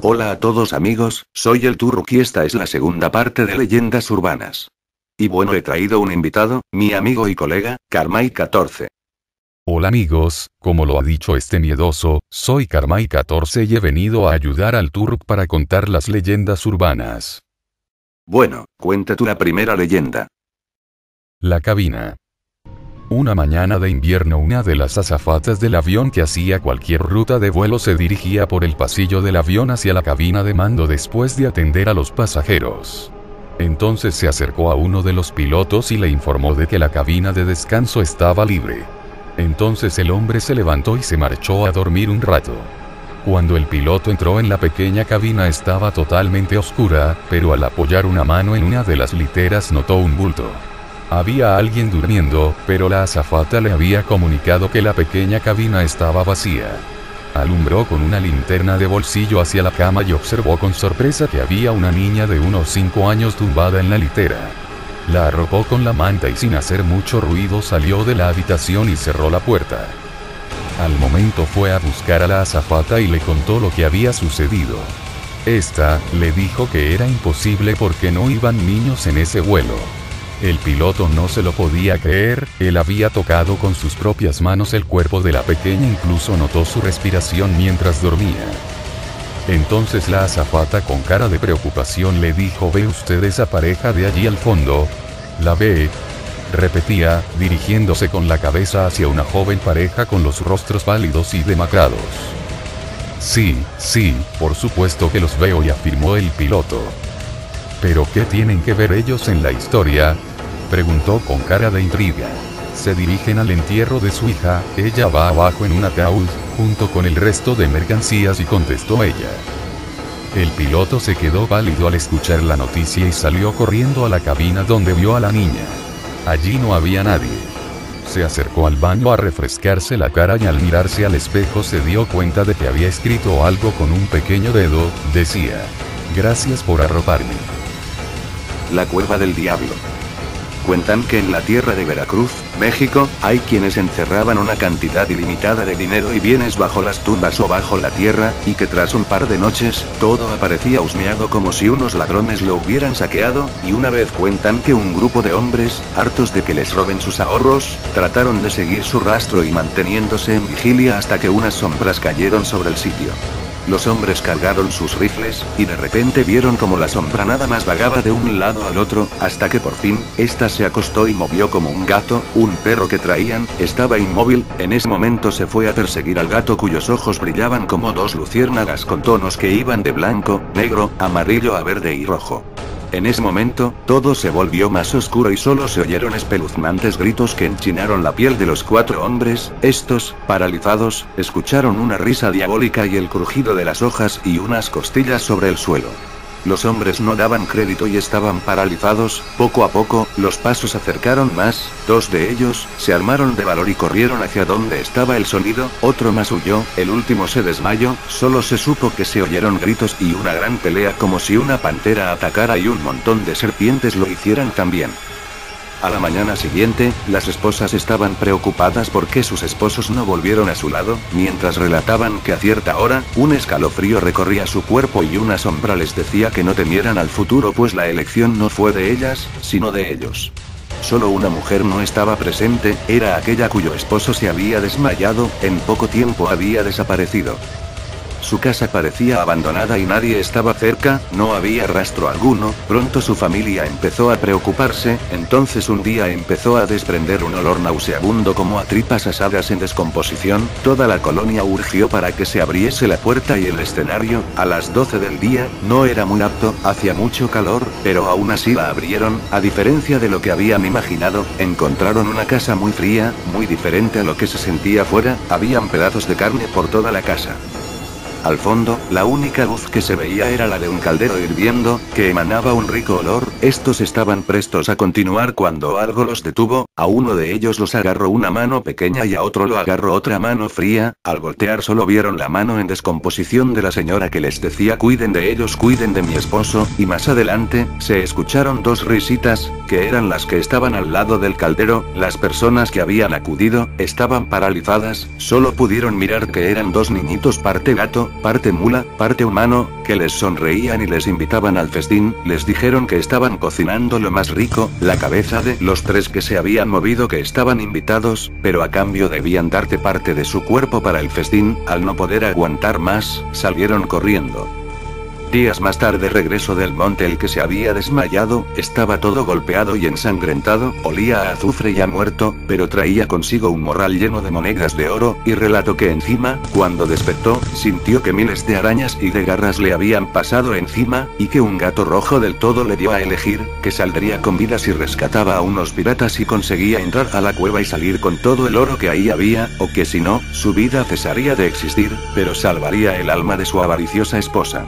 Hola a todos amigos, soy el Turuk y esta es la segunda parte de Leyendas Urbanas. Y bueno, he traído un invitado, mi amigo y colega, Karmai14. Hola amigos, como lo ha dicho este miedoso, soy Karmai14 y he venido a ayudar al Turuk para contar las leyendas urbanas. Bueno, cuenta tú la primera leyenda. La cabina. Una mañana de invierno, una de las azafatas del avión que hacía cualquier ruta de vuelo se dirigía por el pasillo del avión hacia la cabina de mando después de atender a los pasajeros. Entonces se acercó a uno de los pilotos y le informó de que la cabina de descanso estaba libre. Entonces el hombre se levantó y se marchó a dormir un rato. Cuando el piloto entró en la pequeña cabina estaba totalmente oscura, pero al apoyar una mano en una de las literas notó un bulto. Había alguien durmiendo, pero la azafata le había comunicado que la pequeña cabina estaba vacía. Alumbró con una linterna de bolsillo hacia la cama y observó con sorpresa que había una niña de unos 5 años tumbada en la litera. La arropó con la manta y sin hacer mucho ruido salió de la habitación y cerró la puerta. Al momento fue a buscar a la azafata y le contó lo que había sucedido. Esta le dijo que era imposible porque no iban niños en ese vuelo. El piloto no se lo podía creer, él había tocado con sus propias manos el cuerpo de la pequeña, incluso notó su respiración mientras dormía. Entonces la azafata con cara de preocupación le dijo: ¿Ve usted esa pareja de allí al fondo? ¿La ve? Repetía, dirigiéndose con la cabeza hacia una joven pareja con los rostros pálidos y demacrados. Sí, por supuesto que los veo, y afirmó el piloto. ¿Pero qué tienen que ver ellos en la historia?, preguntó con cara de intriga. Se dirigen al entierro de su hija, ella va abajo en un ataúd, junto con el resto de mercancías, y contestó ella. El piloto se quedó pálido al escuchar la noticia y salió corriendo a la cabina donde vio a la niña. Allí no había nadie. Se acercó al baño a refrescarse la cara y al mirarse al espejo se dio cuenta de que había escrito algo con un pequeño dedo, decía: «Gracias por arroparme». La cueva del diablo. Cuentan que en la tierra de Veracruz, México, hay quienes encerraban una cantidad ilimitada de dinero y bienes bajo las tumbas o bajo la tierra, y que tras un par de noches, todo aparecía husmeado como si unos ladrones lo hubieran saqueado, y una vez cuentan que un grupo de hombres, hartos de que les roben sus ahorros, trataron de seguir su rastro y manteniéndose en vigilia hasta que unas sombras cayeron sobre el sitio. Los hombres cargaron sus rifles, y de repente vieron como la sombra nada más vagaba de un lado al otro, hasta que por fin, esta se acostó y movió como un gato. Un perro que traían, estaba inmóvil. En ese momento se fue a perseguir al gato, cuyos ojos brillaban como dos luciérnagas con tonos que iban de blanco, negro, amarillo a verde y rojo. En ese momento, todo se volvió más oscuro y solo se oyeron espeluznantes gritos que enchinaron la piel de los 4 hombres. Estos, paralizados, escucharon una risa diabólica y el crujido de las hojas y unas costillas sobre el suelo. Los hombres no daban crédito y estaban paralizados. Poco a poco, los pasos se acercaron más. 2 de ellos se armaron de valor y corrieron hacia donde estaba el sonido. Otro más huyó, el último se desmayó. Solo se supo que se oyeron gritos y una gran pelea, como si una pantera atacara y un montón de serpientes lo hicieran también. A la mañana siguiente, las esposas estaban preocupadas porque sus esposos no volvieron a su lado, mientras relataban que a cierta hora, un escalofrío recorría su cuerpo y una sombra les decía que no temieran al futuro, pues la elección no fue de ellas, sino de ellos. Solo una mujer no estaba presente, era aquella cuyo esposo se había desmayado, en poco tiempo había desaparecido. Su casa parecía abandonada y nadie estaba cerca, no había rastro alguno. Pronto su familia empezó a preocuparse, entonces un día empezó a desprender un olor nauseabundo como a tripas asadas en descomposición. Toda la colonia urgió para que se abriese la puerta y el escenario, a las 12 del día, no era muy apto, hacía mucho calor, pero aún así la abrieron. A diferencia de lo que habían imaginado, encontraron una casa muy fría, muy diferente a lo que se sentía fuera. Habían pedazos de carne por toda la casa. Al fondo, la única luz que se veía era la de un caldero hirviendo, que emanaba un rico olor. Estos estaban prestos a continuar cuando algo los detuvo. A uno de ellos los agarró una mano pequeña y a otro lo agarró otra mano fría. Al voltear solo vieron la mano en descomposición de la señora que les decía: cuiden de ellos, cuiden de mi esposo. Y más adelante, se escucharon 2 risitas, que eran las que estaban al lado del caldero. Las personas que habían acudido, estaban paralizadas, solo pudieron mirar que eran 2 niñitos parte gato, parte mula, parte humano, que les sonreían y les invitaban al festín. Les dijeron que estaban cocinando lo más rico, la cabeza de los 3 que se habían movido que estaban invitados, pero a cambio debían darte parte de su cuerpo para el festín. Al no poder aguantar más, salieron corriendo. Días más tarde regreso del monte el que se había desmayado, estaba todo golpeado y ensangrentado, olía a azufre y a muerto, pero traía consigo un morral lleno de monedas de oro, y relató que encima, cuando despertó, sintió que miles de arañas y de garras le habían pasado encima, y que un gato rojo del todo le dio a elegir, que saldría con vida si rescataba a unos piratas y conseguía entrar a la cueva y salir con todo el oro que ahí había, o que si no, su vida cesaría de existir, pero salvaría el alma de su avariciosa esposa.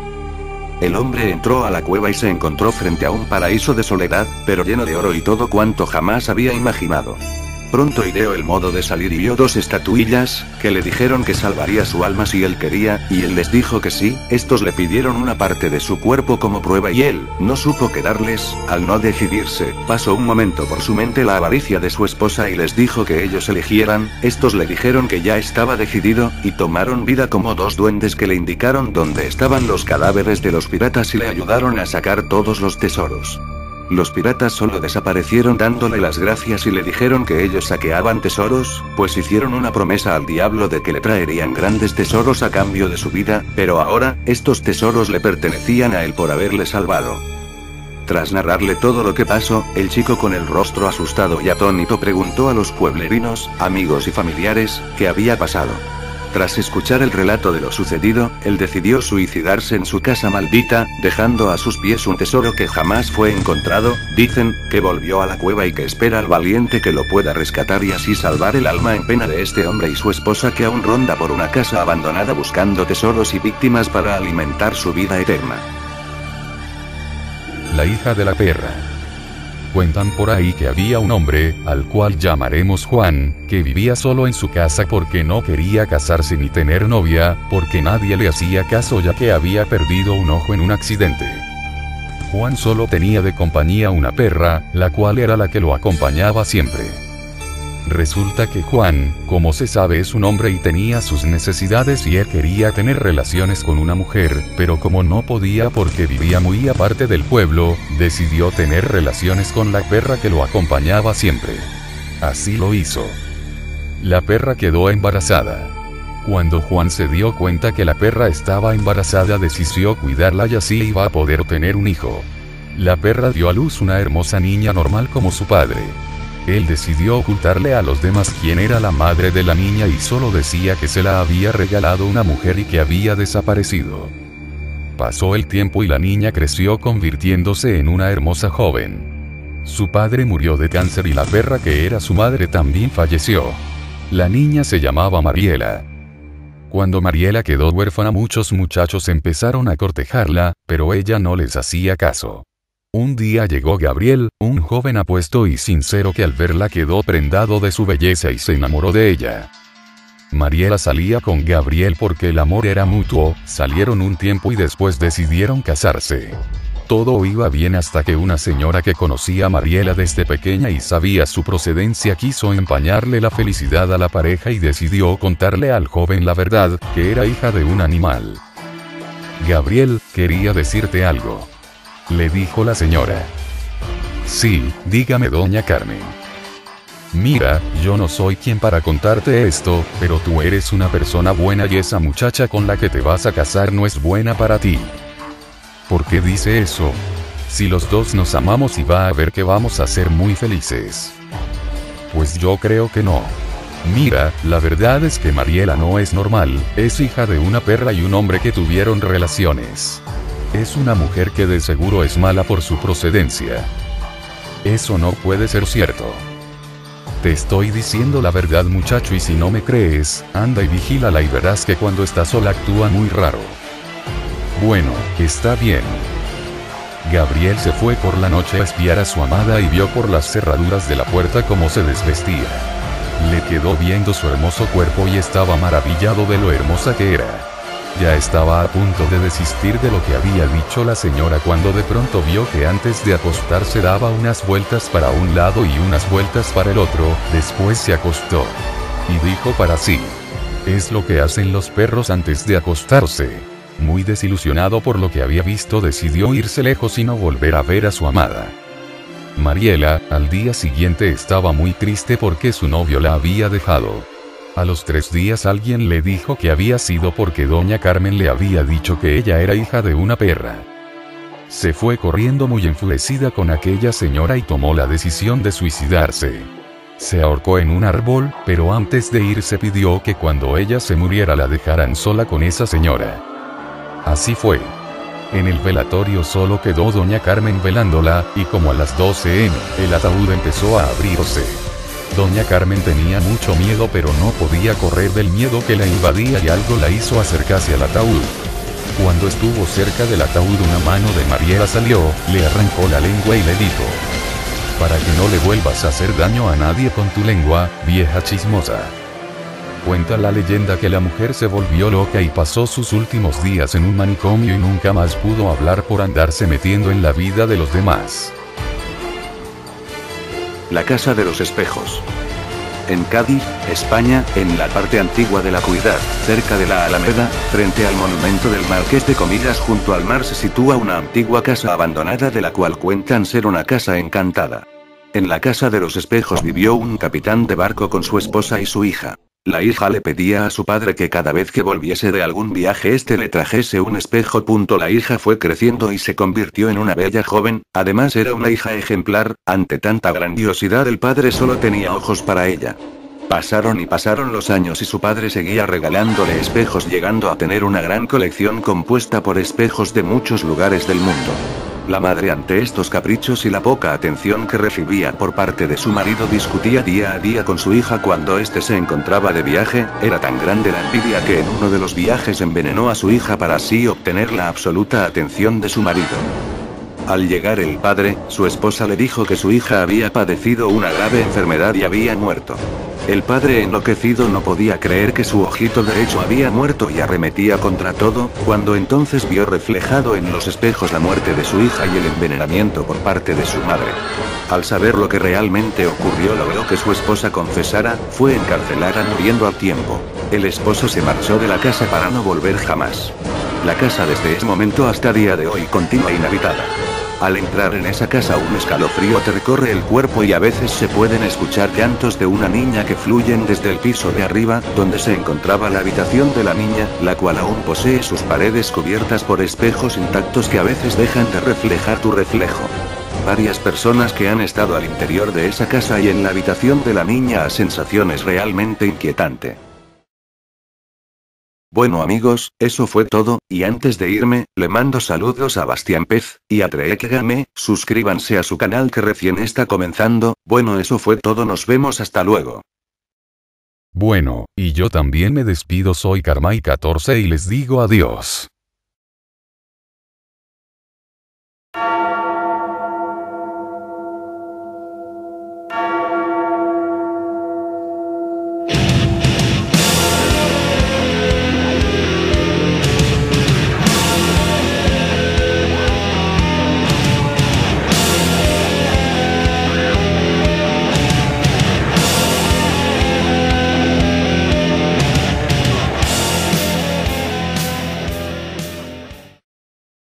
El hombre entró a la cueva y se encontró frente a un paraíso de soledad, pero lleno de oro y todo cuanto jamás había imaginado. Pronto ideó el modo de salir y vio 2 estatuillas, que le dijeron que salvaría su alma si él quería, y él les dijo que sí. Estos le pidieron una parte de su cuerpo como prueba y él no supo qué darles. Al no decidirse, pasó un momento por su mente la avaricia de su esposa y les dijo que ellos eligieran. Estos le dijeron que ya estaba decidido, y tomaron vida como 2 duendes que le indicaron dónde estaban los cadáveres de los piratas y le ayudaron a sacar todos los tesoros. Los piratas solo desaparecieron dándole las gracias y le dijeron que ellos saqueaban tesoros, pues hicieron una promesa al diablo de que le traerían grandes tesoros a cambio de su vida, pero ahora, estos tesoros le pertenecían a él por haberle salvado. Tras narrarle todo lo que pasó, el chico con el rostro asustado y atónito preguntó a los pueblerinos, amigos y familiares, qué había pasado. Tras escuchar el relato de lo sucedido, él decidió suicidarse en su casa maldita, dejando a sus pies un tesoro que jamás fue encontrado. Dicen que volvió a la cueva y que espera al valiente que lo pueda rescatar y así salvar el alma en pena de este hombre y su esposa que aún ronda por una casa abandonada buscando tesoros y víctimas para alimentar su vida eterna. La hija de la perra. Cuentan por ahí que había un hombre, al cual llamaremos Juan, que vivía solo en su casa porque no quería casarse ni tener novia, porque nadie le hacía caso ya que había perdido un ojo en un accidente. Juan solo tenía de compañía una perra, la cual era la que lo acompañaba siempre. Resulta que Juan, como se sabe, es un hombre y tenía sus necesidades y él quería tener relaciones con una mujer, pero como no podía porque vivía muy aparte del pueblo, decidió tener relaciones con la perra que lo acompañaba siempre. Así lo hizo. La perra quedó embarazada. Cuando Juan se dio cuenta que la perra estaba embarazada, decidió cuidarla y así iba a poder tener un hijo. La perra dio a luz una hermosa niña normal como su padre. Él decidió ocultarle a los demás quién era la madre de la niña y solo decía que se la había regalado una mujer y que había desaparecido. Pasó el tiempo y la niña creció convirtiéndose en una hermosa joven. Su padre murió de cáncer y la perra que era su madre también falleció. La niña se llamaba Mariela. Cuando Mariela quedó huérfana, muchos muchachos empezaron a cortejarla, pero ella no les hacía caso. Un día llegó Gabriel, un joven apuesto y sincero que al verla quedó prendado de su belleza y se enamoró de ella. Mariela salía con Gabriel porque el amor era mutuo, salieron un tiempo y después decidieron casarse. Todo iba bien hasta que una señora que conocía a Mariela desde pequeña y sabía su procedencia quiso empañarle la felicidad a la pareja y decidió contarle al joven la verdad, que era hija de un animal. Gabriel, quería decirte algo, le dijo la señora. Sí, dígame doña Carmen. Mira, yo no soy quien para contarte esto, pero tú eres una persona buena y esa muchacha con la que te vas a casar no es buena para ti. ¿Por qué dice eso? Si los dos nos amamos y va a ver que vamos a ser muy felices. Pues yo creo que no. Mira, la verdad es que Mariela no es normal, es hija de una perra y un hombre que tuvieron relaciones. Es una mujer que de seguro es mala por su procedencia. Eso no puede ser cierto. Te estoy diciendo la verdad, muchacho, y si no me crees, anda y vigílala y verás que cuando está sola actúa muy raro. Bueno, está bien. Gabriel se fue por la noche a espiar a su amada y vio por las cerraduras de la puerta cómo se desvestía. Le quedó viendo su hermoso cuerpo y estaba maravillado de lo hermosa que era. Ya estaba a punto de desistir de lo que había dicho la señora cuando de pronto vio que antes de acostarse daba unas vueltas para un lado y unas vueltas para el otro, después se acostó. Y dijo para sí: Es lo que hacen los perros antes de acostarse. Muy desilusionado por lo que había visto, decidió irse lejos y no volver a ver a su amada. Mariela, al día siguiente, estaba muy triste porque su novio la había dejado. A los 3 días alguien le dijo que había sido porque doña Carmen le había dicho que ella era hija de una perra. Se fue corriendo muy enfurecida con aquella señora y tomó la decisión de suicidarse. Se ahorcó en un árbol, pero antes de irse pidió que cuando ella se muriera la dejaran sola con esa señora. Así fue. En el velatorio solo quedó doña Carmen velándola, y como a las 12 m, el ataúd empezó a abrirse. Doña Carmen tenía mucho miedo, pero no podía correr del miedo que la invadía y algo la hizo acercarse al ataúd. Cuando estuvo cerca del ataúd, una mano de Mariela salió, le arrancó la lengua y le dijo: para que no le vuelvas a hacer daño a nadie con tu lengua, vieja chismosa. Cuenta la leyenda que la mujer se volvió loca y pasó sus últimos días en un manicomio y nunca más pudo hablar por andarse metiendo en la vida de los demás. La Casa de los Espejos. En Cádiz, España, en la parte antigua de la Cuidad, cerca de la Alameda, frente al monumento del Marqués de Comillas junto al mar, se sitúa una antigua casa abandonada de la cual cuentan ser una casa encantada. En la Casa de los Espejos vivió un capitán de barco con su esposa y su hija. La hija le pedía a su padre que cada vez que volviese de algún viaje le trajese un espejo. La hija fue creciendo y se convirtió en una bella joven, además era una hija ejemplar. Ante tanta grandiosidad el padre solo tenía ojos para ella. Pasaron y pasaron los años y su padre seguía regalándole espejos, llegando a tener una gran colección compuesta por espejos de muchos lugares del mundo. La madre, ante estos caprichos y la poca atención que recibía por parte de su marido, discutía día a día con su hija cuando éste se encontraba de viaje. Era tan grande la envidia que en uno de los viajes envenenó a su hija para así obtener la absoluta atención de su marido. Al llegar el padre, su esposa le dijo que su hija había padecido una grave enfermedad y había muerto. El padre, enloquecido, no podía creer que su ojito derecho había muerto y arremetía contra todo, cuando entonces vio reflejado en los espejos la muerte de su hija y el envenenamiento por parte de su madre. Al saber lo que realmente ocurrió, logró que su esposa confesara, fue encarcelada muriendo al tiempo. El esposo se marchó de la casa para no volver jamás. La casa desde ese momento hasta día de hoy continúa inhabitada. Al entrar en esa casa un escalofrío te recorre el cuerpo y a veces se pueden escuchar llantos de una niña que fluyen desde el piso de arriba, donde se encontraba la habitación de la niña, la cual aún posee sus paredes cubiertas por espejos intactos que a veces dejan de reflejar tu reflejo. Varias personas que han estado al interior de esa casa y en la habitación de la niña, la sensación es realmente inquietante. Bueno amigos, eso fue todo, y antes de irme, le mando saludos a Bastián Pez, y a Trek Game. Suscríbanse a su canal que recién está comenzando. Bueno, eso fue todo, nos vemos, hasta luego. Bueno, y yo también me despido, soy Karmai14 y les digo adiós.